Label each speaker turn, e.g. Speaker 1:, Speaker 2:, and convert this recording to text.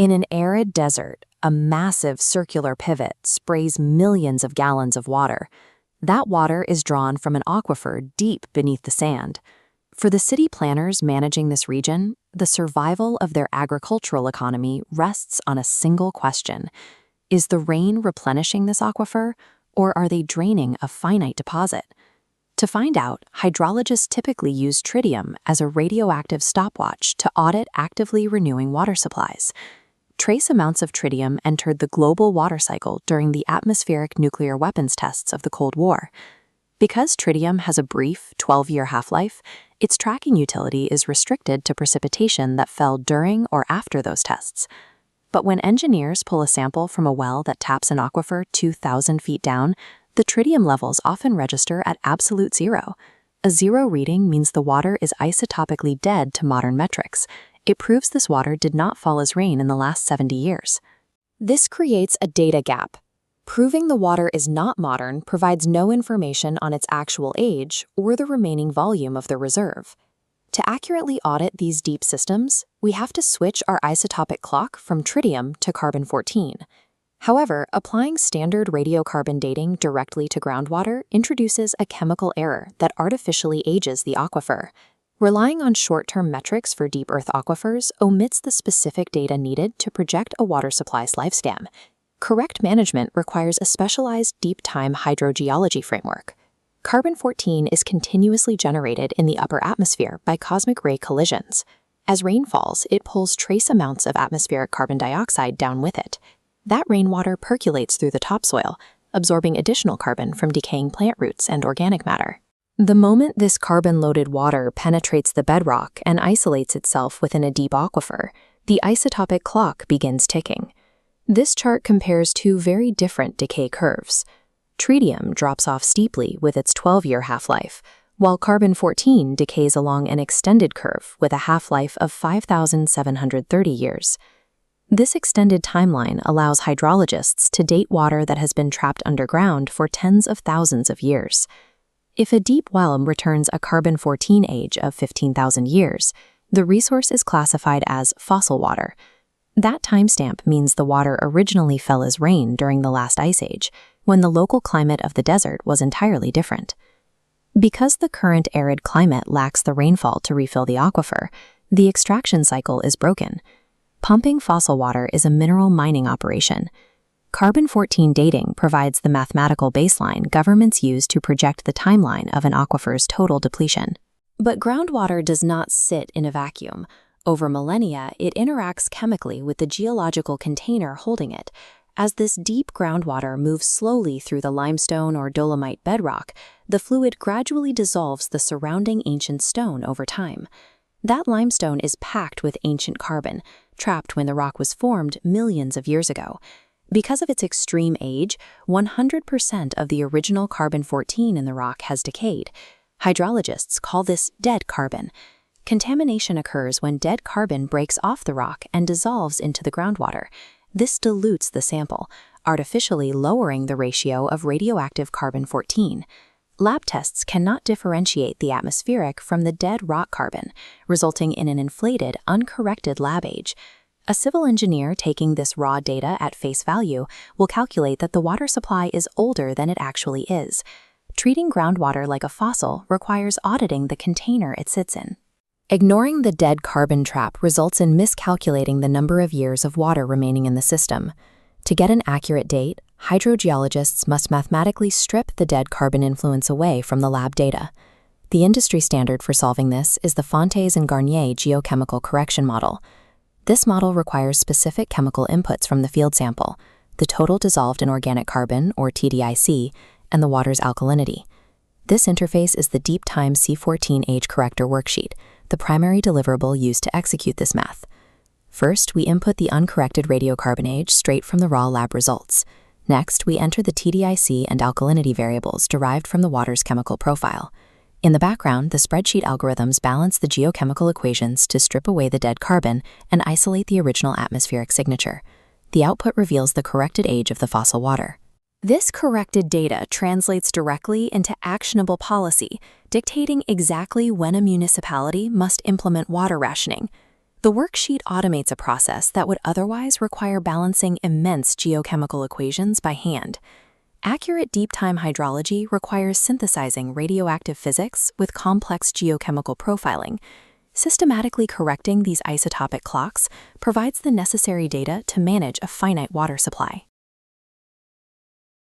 Speaker 1: In an arid desert, a massive circular pivot sprays millions of gallons of water. That water is drawn from an aquifer deep beneath the sand. For the city planners managing this region, the survival of their agricultural economy rests on a single question. Is the rain replenishing this aquifer, or are they draining a finite deposit? To find out, hydrologists typically use tritium as a radioactive stopwatch to audit actively renewing water supplies. Trace amounts of tritium entered the global water cycle during the atmospheric nuclear weapons tests of the Cold War. Because tritium has a brief 12-year half-life, its tracking utility is restricted to precipitation that fell during or after those tests. But when engineers pull a sample from a well that taps an aquifer 2,000 feet down, the tritium levels often register at absolute zero. A zero reading means the water is isotopically dead to modern metrics. It proves this water did not fall as rain in the last 70 years. This creates a data gap. Proving the water is not modern provides no information on its actual age or the remaining volume of the reserve. To accurately audit these deep systems, we have to switch our isotopic clock from tritium to carbon-14. However, applying standard radiocarbon dating directly to groundwater introduces a chemical error that artificially ages the aquifer. Relying on short-term metrics for deep earth aquifers omits the specific data needed to project a water supply's lifespan. Correct management requires a specialized deep-time hydrogeology framework. Carbon-14 is continuously generated in the upper atmosphere by cosmic ray collisions. As rain falls, it pulls trace amounts of atmospheric carbon dioxide down with it. That rainwater percolates through the topsoil, absorbing additional carbon from decaying plant roots and organic matter. The moment this carbon-loaded water penetrates the bedrock and isolates itself within a deep aquifer, the isotopic clock begins ticking. This chart compares two very different decay curves. Tritium drops off steeply with its 12-year half-life, while carbon-14 decays along an extended curve with a half-life of 5,730 years. This extended timeline allows hydrologists to date water that has been trapped underground for tens of thousands of years. If a deep well returns a carbon-14 age of 15,000 years, the resource is classified as fossil water. That timestamp means the water originally fell as rain during the last ice age, when the local climate of the desert was entirely different. Because the current arid climate lacks the rainfall to refill the aquifer, the extraction cycle is broken. Pumping fossil water is a mineral mining operation. Carbon-14 dating provides the mathematical baseline governments use to project the timeline of an aquifer's total depletion. But groundwater does not sit in a vacuum. Over millennia, it interacts chemically with the geological container holding it. As this deep groundwater moves slowly through the limestone or dolomite bedrock, the fluid gradually dissolves the surrounding ancient stone over time. That limestone is packed with ancient carbon, trapped when the rock was formed millions of years ago. Because of its extreme age, 100% of the original carbon-14 in the rock has decayed. Hydrologists call this dead carbon. Contamination occurs when dead carbon breaks off the rock and dissolves into the groundwater. This dilutes the sample, artificially lowering the ratio of radioactive carbon-14. Lab tests cannot differentiate the atmospheric from the dead rock carbon, resulting in an inflated, uncorrected lab age. A civil engineer taking this raw data at face value will calculate that the water supply is older than it actually is. Treating groundwater like a fossil requires auditing the container it sits in. Ignoring the dead carbon trap results in miscalculating the number of years of water remaining in the system. To get an accurate date, hydrogeologists must mathematically strip the dead carbon influence away from the lab data. The industry standard for solving this is the Fontes and Garnier geochemical correction model. This model requires specific chemical inputs from the field sample, the total dissolved in organic carbon, or TDIC, and the water's alkalinity. This interface is the Deep Time C14 age corrector worksheet, the primary deliverable used to execute this math. First, we input the uncorrected radiocarbon age straight from the raw lab results. Next, we enter the TDIC and alkalinity variables derived from the water's chemical profile. In the background, the spreadsheet algorithms balance the geochemical equations to strip away the dead carbon and isolate the original atmospheric signature. The output reveals the corrected age of the fossil water. This corrected data translates directly into actionable policy, dictating exactly when a municipality must implement water rationing. The worksheet automates a process that would otherwise require balancing immense geochemical equations by hand. Accurate deep-time hydrology requires synthesizing radioactive physics with complex geochemical profiling. Systematically correcting these isotopic clocks provides the necessary data to manage a finite water supply.